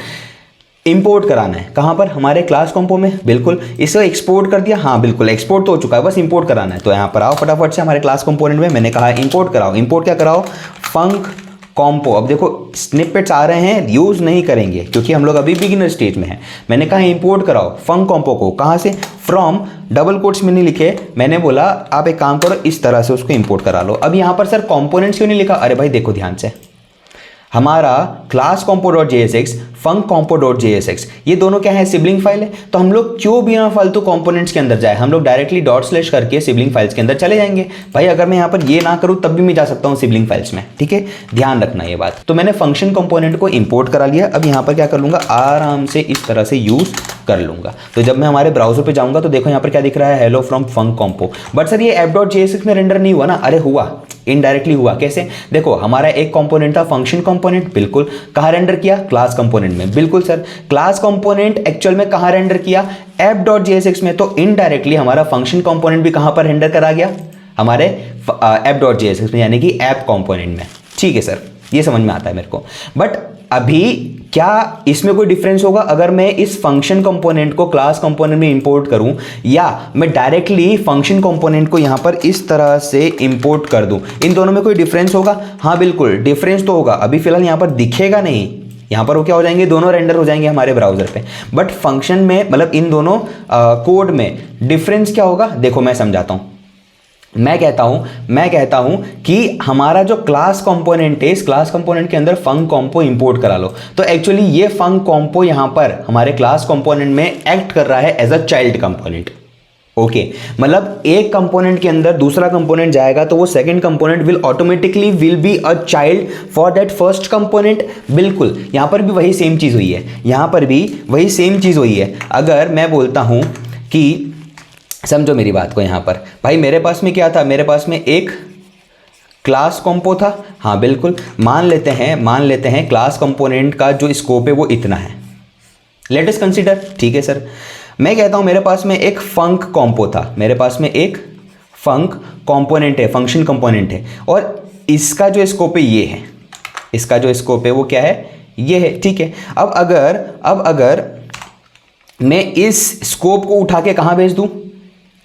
इंपोर्ट कराना है। कहाँ पर, हमारे क्लास कॉम्पो में, बिल्कुल। इसे एक्सपोर्ट कर दिया, हाँ बिल्कुल एक्सपोर्ट तो हो चुका है, बस इंपोर्ट कराना है। तो यहाँ पर आओ फटाफट से हमारे क्लास कंपोनेंट में, मैंने कहा इंपोर्ट कराओ। इंपोर्ट क्या कराओ, फंक कॉम्पो। अब देखो स्निपेट्स आ रहे हैं, यूज़ नहीं करेंगे क्योंकि हम लोग अभी बिगिनर स्टेज में हैं। मैंने कहा इंपोर्ट कराओ फंक कॉम्पो को, कहाँ से, फ्रॉम, डबल कोट्स में नहीं लिखे, मैंने बोला आप एक काम करो, इस तरह से उसको इंपोर्ट करा लो। अब यहाँ पर सर कंपोनेंट्स क्यों नहीं लिखा, अरे भाई देखो ध्यान से, हमारा क्लास compo.jsx फंक compo.jsx ये दोनों क्या है, सिबलिंग फाइल है। तो हम लोग क्यों बिना फालतू कंपोनेंट्स के अंदर जाए, हम लोग डायरेक्टली डॉट स्लैश करके सिबलिंग फाइल्स के अंदर चले जाएंगे। भाई अगर मैं यहाँ पर ये ना करूँ तब भी मैं जा सकता हूँ सिबलिंग फाइल्स में, ठीक है, ध्यान रखना ये बात। तो मैंने फंक्शन कंपोनेंट को इंपोर्ट करा लिया। अब यहाँ पर क्या कर लूँगा, आराम से इस तरह से यूज़ कर लूँगा। तो जब मैं हमारे ब्राउजर पे जाऊँगा तो देखो यहाँ पर क्या दिख रहा है, hello from funk compo. But sir ये app.jsx में रेंडर नहीं हुआ ना, अरे हुआ, इनडायरेक्टली हुआ। कैसे, देखो हमारा एक कंपोनेंट था फंक्शन कंपोनेंट, बिल्कुल। कहाँ रेंडर किया, क्लास कंपोनेंट में, बिल्कुल सर। क्लास कंपोनेंट एक्चुअल में कहाँ रेंडर किया, app.jsx में। तो इनडायरेक्टली हमारा फंक्शन कंपोनेंट भी कहाँ पर रेंडर करा गया, हमारे app.jsx में, यानी कि ऐप कंपोनेंट में, ठीक है सर, ये समझ में आता है मेरे को। बट अभी क्या इसमें कोई डिफरेंस होगा अगर मैं इस फंक्शन कंपोनेंट को क्लास कंपोनेंट में इंपोर्ट करूं, या मैं डायरेक्टली फंक्शन कंपोनेंट को यहां पर इस तरह से इंपोर्ट कर दूं, इन दोनों में कोई डिफरेंस होगा? हाँ बिल्कुल डिफरेंस तो होगा। अभी फिलहाल यहां पर दिखेगा नहीं, यहां पर वो क्या हो जाएंगे, दोनों रेंडर हो जाएंगे हमारे ब्राउजर पे। बट फंक्शन में, मतलब इन दोनों कोड में डिफरेंस क्या होगा, देखो मैं समझाता हूं। मैं कहता हूं कि हमारा जो क्लास कंपोनेंट है, इस क्लास कंपोनेंट के अंदर फंक कॉम्पो इंपोर्ट करा लो। तो एक्चुअली ये फंक कॉम्पो यहां पर हमारे क्लास कंपोनेंट में एक्ट कर रहा है as a child component. Okay, मतलब एक कंपोनेंट के अंदर दूसरा कंपोनेंट जाएगा तो वो second component will automatically will be a child for that first component. बिल्कुल, यहां पर भी वही सेम चीज हुई है, यहां पर भी वही सेम चीज हुई है। अगर मैं बोलता हूं कि, समझो मेरी बात को, यहाँ पर भाई मेरे पास में क्या था, मेरे पास में एक क्लास कॉम्पो था, हाँ बिल्कुल। मान लेते हैं क्लास कंपोनेंट का जो स्कोप है वो इतना है, लेट अस कंसीडर, ठीक है सर। मैं कहता हूँ मेरे पास में एक फंक कॉम्पो था, मेरे पास में एक फंक कंपोनेंट है, फंक्शन कंपोनेंट है, और इसका जो स्कोप है ये है, इसका जो स्कोप है वो क्या है, ये है, ठीक है। अब अगर मैं इस स्कोप को उठा के कहाँ भेज दूँ,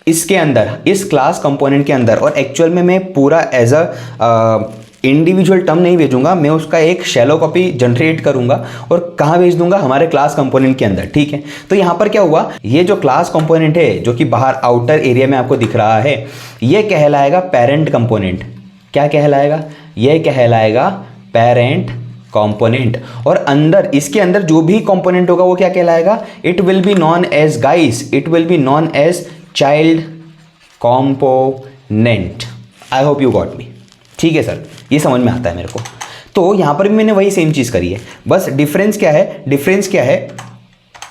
इसके अंदर, इस क्लास कंपोनेंट के अंदर, और एक्चुअल में मैं पूरा एज अ इंडिविजुअल टर्म नहीं भेजूंगा, मैं उसका एक शैलो कॉपी जनरेट करूंगा और कहाँ भेज दूंगा, हमारे क्लास कंपोनेंट के अंदर, ठीक है। तो यहाँ पर क्या हुआ, ये जो क्लास कंपोनेंट है जो कि बाहर आउटर एरिया में आपको दिख रहा है, ये कहलाएगा पेरेंट कंपोनेंट। क्या कहलाएगा, ये कहलाएगा पेरेंट कंपोनेंट। और अंदर, इसके अंदर जो भी कंपोनेंट होगा वो क्या कहलाएगा, it will be known as, guys it will be known as child component. I hope you got me, ठीक है सर, ये समझ में आता है मेरे को। तो यहां पर भी मैंने वही सेम चीज करी है, बस डिफरेंस क्या है,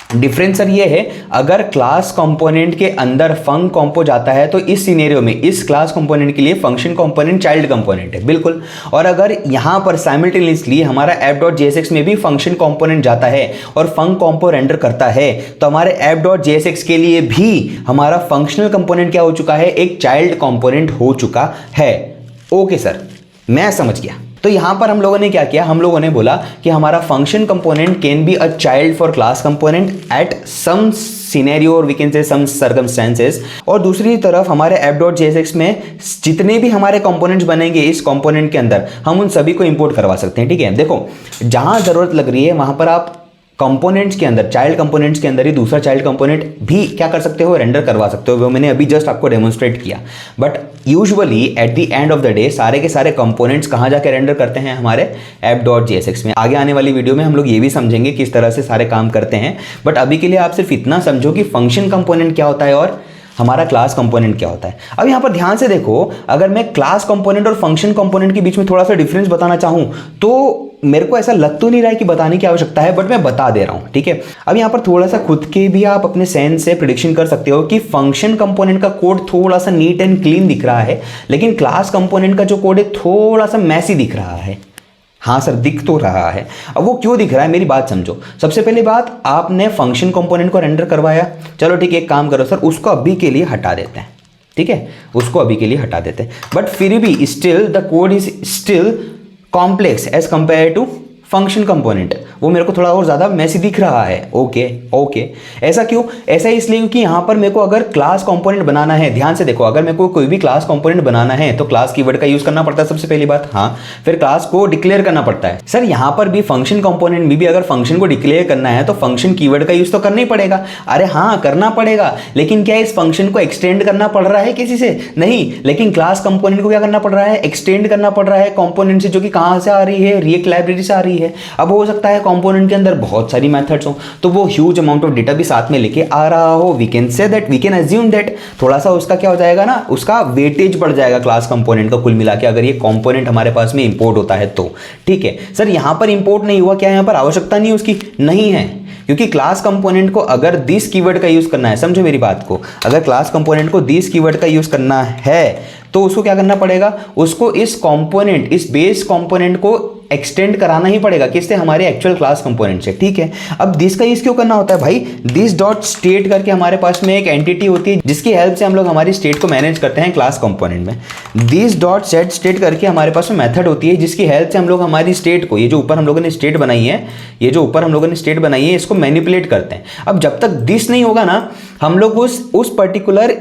डिफरेंस सर ये है, अगर क्लास कंपोनेंट के अंदर फंक कंपो जाता है तो इस सिनेरियो में इस क्लास कंपोनेंट के लिए फंक्शन कंपोनेंट चाइल्ड कंपोनेंट है, बिल्कुल। और अगर यहां पर साइमल्टेनियसली हमारा app.jsx में भी फंक्शन कंपोनेंट जाता है और फंक कंपो रेंडर करता है, तो हमारे app.jsx के लिए भी हमारा फंक्शनल कंपोनेंट क्या हो चुका है, एक चाइल्ड कंपोनेंट हो चुका है। ओके सर, मैं समझ गया। तो यहां पर हम लोगों ने क्या किया, हम लोगों ने बोला कि हमारा function component can be a child for class component at some scenario और we can say some circumstances. और दूसरी तरफ हमारे app.jsx में जितने भी हमारे कंपोनेंट्स बनेंगे इस कंपोनेंट के अंदर, हम उन सभी को इंपोर्ट करवा सकते हैं। ठीक है, देखो जहां जरूरत लग रही है वहां पर आप कंपोनेंट्स के अंदर, चाइल्ड कंपोनेंट्स के अंदर ही दूसरा चाइल्ड कंपोनेंट भी क्या कर सकते हो, रेंडर करवा सकते हो। वो मैंने अभी जस्ट आपको डेमोन्स्ट्रेट किया। But usually at the end of the day सारे के सारे कंपोनेंट्स कहाँ जाके रेंडर करते हैं, हमारे app.jsx में। आगे आने वाली वीडियो में हम लोग ये भी समझेंगे किस तरह से सारे काम करते हैं। बट अभी के लिए आप सिर्फ इतना समझो कि फंक्शन कंपोनेंट क्या होता है और हमारा क्लास कंपोनेंट क्या होता है। अब यहाँ पर ध्यान से देखो, अगर मैं क्लास कंपोनेंट और फंक्शन कंपोनेंट के बीच में थोड़ा सा डिफरेंस बताना चाहूँ तो मेरे को ऐसा लग तो नहीं रहा है कि बताने की आवश्यकता है, बट मैं बता दे रहा हूँ। ठीक है, अब यहाँ पर थोड़ा सा खुद के भी आप अपने सेंस से प्रिडिक्शन कर सकते हो कि फंक्शन कंपोनेंट का कोड थोड़ा सा नीट एंड क्लीन दिख रहा है, लेकिन क्लास कंपोनेंट का जो कोड है थोड़ा सा मैसी दिख रहा है। हाँ सर, दिख तो रहा है। अब वो क्यों दिख रहा है, मेरी बात समझो। सबसे पहली बात, आपने फंक्शन कंपोनेंट को रेंडर करवाया, चलो ठीक है, एक काम करो सर, उसको अभी के लिए हटा देते हैं। ठीक है, उसको अभी के लिए हटा देते हैं, बट फिर भी still the code is still complex as compare to function component. वो मेरे को थोड़ा और ज़्यादा मैसी दिख रहा है। ओके, ऐसा क्यों? ऐसा इसलिए क्योंकि यहाँ पर मेरे को अगर क्लास कंपोनेंट बनाना है, ध्यान से देखो, अगर मेरे को कोई भी क्लास कंपोनेंट बनाना है तो क्लास कीवर्ड का यूज़ करना पड़ता है सबसे पहली बात। हाँ, फिर क्लास को डिक्लेयर करना पड़ता है। सर यहाँ पर भी फंक्शन कंपोनेंट में भी अगर फंक्शन को डिक्लेयर करना है तो फंक्शन कीवर्ड का यूज़ तो करना ही पड़ेगा। अरे हाँ, करना पड़ेगा, लेकिन क्या इस फंक्शन को एक्सटेंड करना पड़ रहा है किसी से? नहीं, लेकिन क्लास कंपोनेंट को क्या करना पड़ रहा है, एक्सटेंड करना पड़ रहा है कंपोनेंट से, जो कि कहाँ से आ रही है, रिएक्ट लाइब्रेरी से आ रही है। अब हो सकता है कंपोनेंट के अंदर बहुत सारी मेथड्स हो, तो वो ह्यूज अमाउंट ऑफ डेटा भी साथ में लेके आ रहा हो। We can say that, we can assume that थोड़ा सा उसका क्या हो जाएगा ना, उसका वेटेज बढ़ जाएगा क्लास कंपोनेंट का कुल मिला के, अगर ये कंपोनेंट हमारे पास में इंपोर्ट होता है तो। ठीक है सर, यहां पर इंपोर्ट नहीं हुआ, क्या यहां पर आवश्यकता नहीं उसकी? नहीं है, क्योंकि क्लास कंपोनेंट को अगर दिस कीवर्ड का यूज करना है, समझो मेरी बात को, अगर क्लास कंपोनेंट को दिस कीवर्ड का यूज करना है तो उसको क्या करना पड़ेगा, उसको इस कंपोनेंट, इस बेस कंपोनेंट को एक्सटेंड कराना ही पड़ेगा। किससे? हमारे एक्चुअल क्लास कंपोनेंट से। ठीक है, अब दिस का यूज क्यों करना होता है भाई? दिस डॉट स्टेट करके हमारे पास में एक एंटिटी होती है जिसकी हेल्प से हम लोग हमारी स्टेट को मैनेज करते हैं क्लास कंपोनेंट में। दिस डॉट सेट स्टेट करके हमारे पास में मेथड होती है जिसकी हेल्प से हम लोग हमारी स्टेट को, ये जो ऊपर हम लोगों ने स्टेट बनाई है, ये जो ऊपर हम लोगों ने स्टेट बनाई है, इसको मैनिपुलेट करते हैं। अब जब तक दिस नहीं होगा ना, हम लोग उस पर्टिकुलर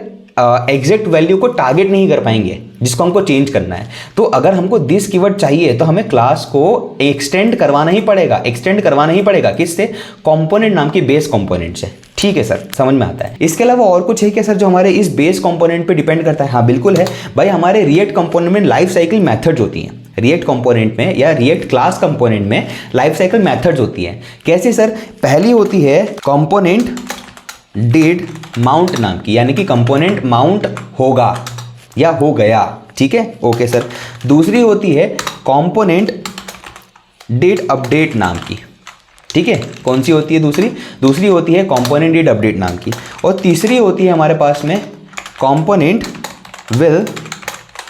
एग्जैक्ट वैल्यू को टारगेट नहीं कर पाएंगे जिसको हमको चेंज करना है। तो अगर हमको दिस कीवर्ड चाहिए तो हमें क्लास को एक्सटेंड करवाना ही पड़ेगा। एक्सटेंड करवाना ही पड़ेगा किससे? कंपोनेंट नाम की बेस कंपोनेंट से। ठीक है सर, समझ में आता है। इसके अलावा और कुछ है क्या सर जो हमारे इस बेस कंपोनेंट पे डिपेंड करता है? हाँ बिल्कुल है भाई, हमारे रिएक्ट कंपोनेंट में लाइफ साइकिल मेथड्स होती हैं। रिएक्ट कंपोनेंट में या रिएक्ट क्लास कंपोनेंट में लाइफ साइकिल मेथड्स होती है। कैसे सर? पहली होती है कंपोनेंट डिड माउंट नाम की, यानी कि कंपोनेंट माउंट होगा या हो गया। ठीक है, ओके सर। दूसरी होती है कंपोनेंट डिड अपडेट नाम की। ठीक है, कौन सी होती है दूसरी? दूसरी होती है कंपोनेंट डिड अपडेट नाम की। और तीसरी होती है हमारे पास में कंपोनेंट विल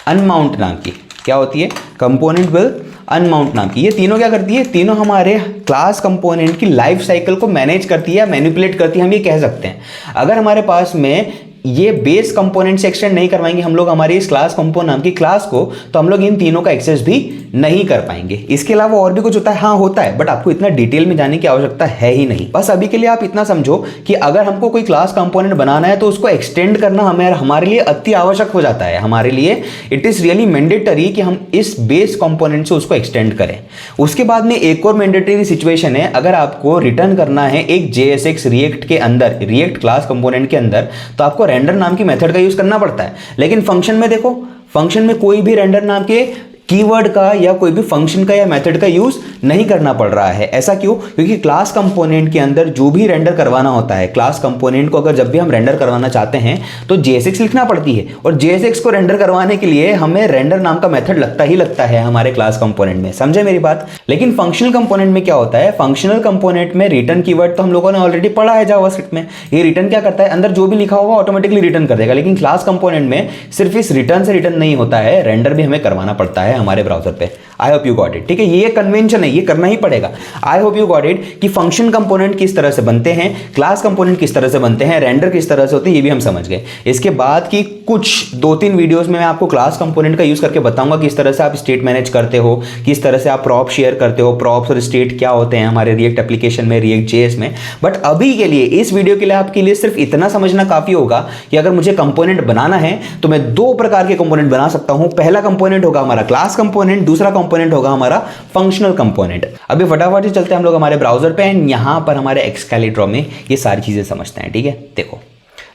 अनमाउंट नाम की। क्या होती है? कंपोनेंट विल अनमाउंट नाम की। ये तीनों क्या करती है? तीनों हमारे क्लास कंपोनेंट की लाइफ साइकिल को मैनेज करती है या मैनिपुलेट करती है, हम ये कह सकते हैं। अगर हमारे पास में ये बेस कंपोनेंट से एक्सटेंड नहीं करवाएंगे हम लोग हमारी इस क्लास कंपोनेंट नाम की क्लास को, तो हम लोग इन तीनों का एक्सेस भी नहीं कर पाएंगे। इसके अलावा और भी कुछ होता है? हाँ होता है, बट आपको इतना डिटेल में जाने की आवश्यकता है ही नहीं। बस अभी के लिए आप इतना समझो कि अगर हमको कोई क्लास कंपोनेंट बनाना है तो उसको एक्सटेंड करना हमारे लिए अति आवश्यक हो जाता है। हमारे लिए इट इज रियली मैंडेटरी कि हम इस बेस कंपोनेंट से उसको एक्सटेंड करें। उसके बाद में एक और मैंडेटरी सिचुएशन है, अगर आपको रिटर्न करना है एक JSX रिएक्ट के अंदर, रिएक्ट क्लास कंपोनेंट के अंदर, तो आपको रेंडर नाम की मेथड का यूज करना पड़ता है। लेकिन फंक्शन में देखो, फंक्शन में कोई भी रेंडर नाम के कीवर्ड का या कोई भी फंक्शन का या मेथड का यूज नहीं करना पड़ रहा है। ऐसा क्यों? क्योंकि क्लास कंपोनेंट के अंदर जो भी रेंडर करवाना होता है, क्लास कंपोनेंट को अगर जब भी हम रेंडर करवाना चाहते हैं तो JSX लिखना पड़ती है, और JSX को रेंडर करवाने के लिए हमें रेंडर नाम का मेथड लगता ही लगता है हमारे क्लास कंपोनेंट में। समझे मेरी बात? लेकिन फंक्शनल कंपोनेंट में क्या होता है? फंक्शनल कंपोनेंट में रिटर्न कीवर्ड तो हम लोगों ने ऑलरेडी पढ़ा है जावास्क्रिप्ट में। ये रिटर्न क्या करता है? अंदर जो भी लिखा होगा ऑटोमेटिकली रिटर्न कर देगा। लेकिन क्लास कंपोनेंट में सिर्फ इस रिटर्न से रिटर्न नहीं होता है, रेंडर भी हमें करवाना पड़ता है हमारे ब्राउजर पे। आई होप यू गॉट इट। ठीक है, ये कन्वेंशन है, ये करना ही पड़ेगा। आई होप यू गॉट इट कि फंक्शन कंपोनेंट किस तरह से बनते हैं, क्लास कंपोनेंट किस तरह से बनते हैं, रेंडर किस तरह से होते हैं, ये भी हम समझ गए। इसके बाद की कुछ 2-3 वीडियोस में मैं आपको क्लास कंपोनेंट का यूज करके बताऊंगा किस तरह से आप स्टेट मैनेज करते हो, किस तरह से आप प्रॉप शेयर करते हो, प्रॉप्स और स्टेट क्या होते हैं हमारे रिएक्ट एप्लीकेशन में, रिएक्ट जेएस में। बट अभी के लिए, इस वीडियो के लिए आपके लिए सिर्फ इतना समझना काफी होगा कि अगर मुझे कंपोनेंट बनाना है तो मैं 2 प्रकार के कंपोनेंट बना सकता हूं। पहला कंपोनेंट होगा हमारा क्लास कंपोनेंट, दूसरा कंपोनेंट होगा हमारा फंक्शनल कंपोनेंट। अभी फटाफट से चलते हैं हम लोग हमारे ब्राउजर पे, एंड यहां पर हमारे एक्सकैलिड्रॉ में ये सारी चीजें समझते हैं। ठीक है, देखो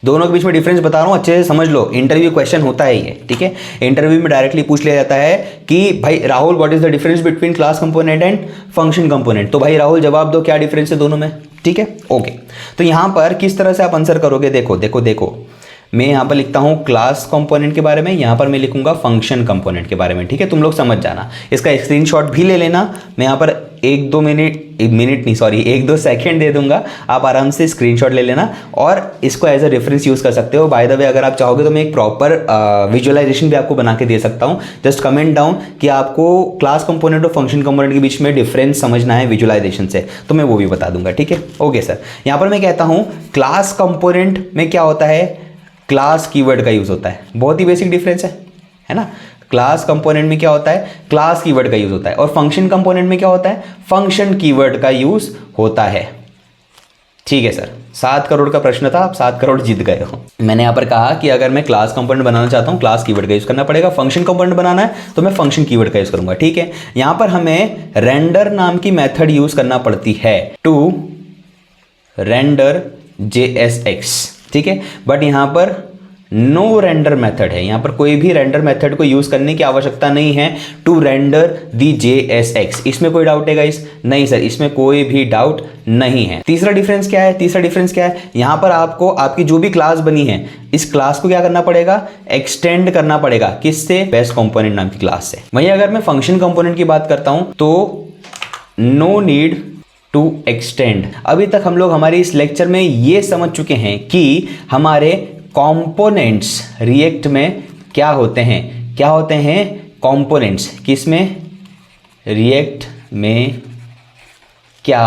दोनों के बीच में डिफरेंस बता रहा हूं, अच्छे से समझ लो। इंटरव्यू क्वेश्चन होता है ये। ठीक है, इंटरव्यू में डायरेक्टली पूछ लिया जाता है कि भाई Rahul, what is the difference between class component and function component. तो भाई राहुल जवाब दो, क्या डिफरेंस है दोनों में। ठीक है, ओके। तो यहां पर किस तरह से आप आंसर करोगे? देखो देखो देखो, मैं यहाँ पर लिखता हूँ क्लास कंपोनेंट के बारे में, यहाँ पर मैं लिखूंगा फंक्शन कंपोनेंट के बारे में। ठीक है, तुम लोग समझ जाना। इसका स्क्रीनशॉट भी ले लेना। मैं यहाँ पर 1-2 सेकंड दे दूंगा, आप आराम से स्क्रीनशॉट ले लेना और इसको एज अ रेफरेंस यूज कर सकते हो। बाय द वे, अगर आप चाहोगे तो मैं एक प्रॉपर विजुअलाइजेशन भी आपको बना के दे सकता हूँ। जस्ट कमेंट डाउन कि आपको क्लास कंपोनेंट और फंक्शन कंपोनेंट के बीच में डिफरेंस समझना है विजुअलाइजेशन से, तो मैं वो भी बता दूंगा। ठीक है, ओके सर। यहाँ पर मैं कहता हूँ क्लास कंपोनेंट में क्या होता है? क्लास कीवर्ड का यूज होता है। बहुत ही बेसिक डिफरेंस है ना। क्लास कंपोनेंट में क्या होता है? क्लास कीवर्ड का यूज होता है। और फंक्शन कंपोनेंट में क्या होता है? फंक्शन कीवर्ड का यूज होता है। ठीक है सर, 7 करोड़ का प्रश्न था, आप 7 करोड़ जीत गए हो। मैंने यहां पर कहा कि अगर मैं क्लास कंपोनेंट बनाना चाहता हूं, क्लास कीवर्ड का यूज करना पड़ेगा। फंक्शन कंपोनेंट बनाना है तो मैं फंक्शन कीवर्ड का यूज करूंगा। ठीक है, यहां पर हमें रेंडर नाम की मेथड यूज करना पड़ती है टू रेंडर JSX। ठीक है, बट यहां पर नो रेंडर मेथड है। यहां पर कोई भी रेंडर मेथड को यूज करने की आवश्यकता नहीं है टू रेंडर दी JSX। इसमें कोई डाउट है गाइस? नहीं सर, इसमें कोई भी डाउट नहीं है। तीसरा डिफरेंस क्या है? तीसरा डिफरेंस क्या है? यहां पर आपको आपकी जो भी क्लास बनी है, इस क्लास को क्या करना पड़ेगा? एक्सटेंड करना पड़ेगा। किससे? बेस कंपोनेंट नाम की क्लास से। वहीं अगर मैं फंक्शन कंपोनेंट की बात करता हूं तो नो नीड टू एक्सटेंड। अभी तक हम लोग हमारे इस लेक्चर में ये समझ चुके हैं कि हमारे कंपोनेंट्स रिएक्ट में क्या होते हैं। क्या होते हैं? कंपोनेंट्स। किसमें? रिएक्ट में क्या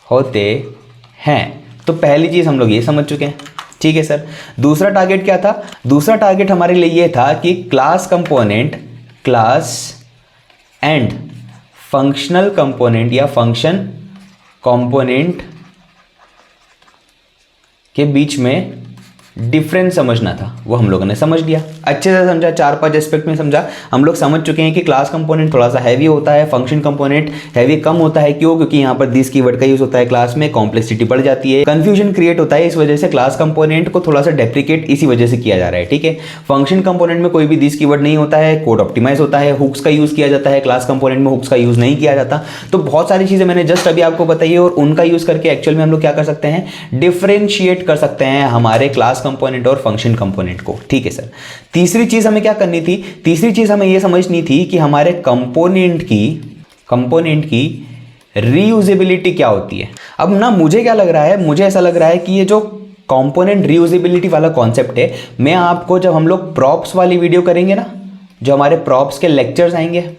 होते हैं। तो पहली चीज हम लोग ये समझ चुके हैं। ठीक है सर, दूसरा टारगेट क्या था? दूसरा टारगेट हमारे लिए ये था कि class component, class and functional component या फंक्शन कंपोनेंट के बीच में डिफरेंस समझना था। वो हम लोगों ने समझ लिया, अच्छे से समझा, 4-5 एस्पेक्ट में समझा। हम लोग समझ चुके हैं कि क्लास कंपोनेंट थोड़ा सा हैवी होता है, फंक्शन कंपोनेंट हैवी कम होता है। क्यों? क्योंकि यहाँ पर दिस कीवर्ड का यूज होता है क्लास में, कॉम्प्लेक्सिटी बढ़ जाती है, कंफ्यूजन क्रिएट होता है। इस वजह से क्लास कंपोनेंट को थोड़ा सा डेप्रिकेट इसी वजह से किया जा रहा है। ठीक है, फंक्शन कंपोनेंट में कोई भी दिस कीवर्ड नहीं होता है, कोड ऑप्टिमाइज होता है, हुक्स का यूज किया जाता है। क्लास कंपोनेंट में हुक्स का यूज नहीं किया जाता। तो बहुत सारी चीजें मैंने जस्ट अभी आपको बताई है, और उनका यूज करके एक्चुअल में हम लोग क्या कर सकते हैं? डिफरेंशिएट कर सकते हैं हमारे क्लास कंपोनेंट और फंक्शन कंपोनेंट को। ठीक है सर, तीसरी चीज हमें क्या करनी थी? तीसरी चीज हमें यह समझनी थी कि हमारे कंपोनेंट की रीयूजेबिलिटी क्या होती है। अब ना मुझे क्या लग रहा है, मुझे ऐसा लग रहा है कि ये जो कंपोनेंट रीयूजेबिलिटी वाला कॉन्सेप्ट है, मैं आपको जब हम लोग प्रॉप्स वाली वीडियो करेंगे ना, जो हमारे प्रॉप्स के लेक्चर्स आएंगे,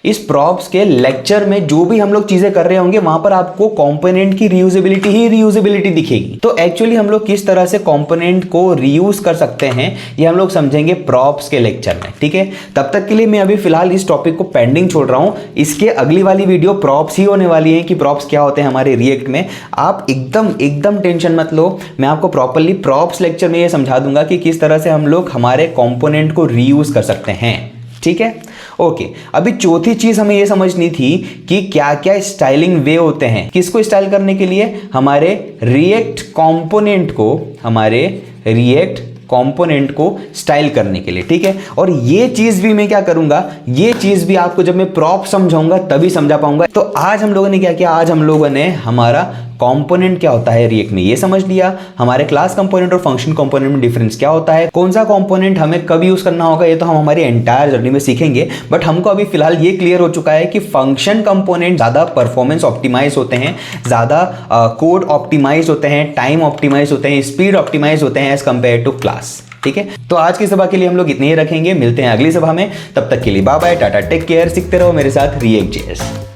इस प्रॉप्स के लेक्चर में जो भी हम लोग चीजें कर रहे होंगे, वहां पर आपको कंपोनेंट की रीयूजेबिलिटी दिखेगी। तो एक्चुअली हम लोग किस तरह से कंपोनेंट को रीयूज कर सकते हैं, ये हम लोग समझेंगे प्रॉप्स के लेक्चर में। ठीक है, तब तक के लिए मैं अभी फिलहाल इस टॉपिक को पेंडिंग छोड़ रहा हूं। इसके अगली वाली वीडियो प्रॉप्स ही होने वाली है कि प्रॉप्स क्या होते हैं हमारे रिएक्ट में। आप एकदम टेंशन मत लो, मैं आपको प्रॉपरली प्रॉप्स लेक्चर में ये समझा दूंगा कि किस तरह से हम लोग हमारे कंपोनेंट को रीयूज कर सकते हैं। ठीक है, ओके। अभी चौथी चीज हमें यह समझनी थी कि क्या क्या स्टाइलिंग वे होते हैं। किसको स्टाइल करने के लिए? हमारे रिएक्ट कंपोनेंट कंपोनेंट को स्टाइल करने के लिए, ठीक है। और ये चीज भी मैं क्या करूंगा, ये चीज भी आपको जब मैं प्रॉप समझाऊंगा तभी समझा पाऊंगा। तो आज हम लोगों ने क्या किया, आज हम लोगों ने हमारा कंपोनेंट क्या होता है रिएक्ट में ये समझ लिया, हमारे क्लास कंपोनेंट और फंक्शन कंपोनेंट में डिफरेंस क्या होता है, कौन सा कंपोनेंट हमें कब यूज करना होगा, ये तो हम हमारी एंटायर जर्नी में सीखेंगे। बट हमको अभी फिलहाल ये क्लियर हो चुका है कि फंक्शन कंपोनेंट ज्यादा परफॉर्मेंस ऑप्टिमाइज होते हैं, ज्यादा कोड ऑप्टिमाइज होते हैं, टाइम ऑप्टिमाइज होते हैं, स्पीड ऑप्टिमाइज होते हैं एज कंपेयर टू क्लास, ठीक है। तो आज की सभा के लिए हम लोग इतने ही रखेंगे, मिलते हैं अगली सभा में, तब तक के लिए bye bye, tata, take care, सीखते रहो मेरे साथ रिएक्ट जेएस।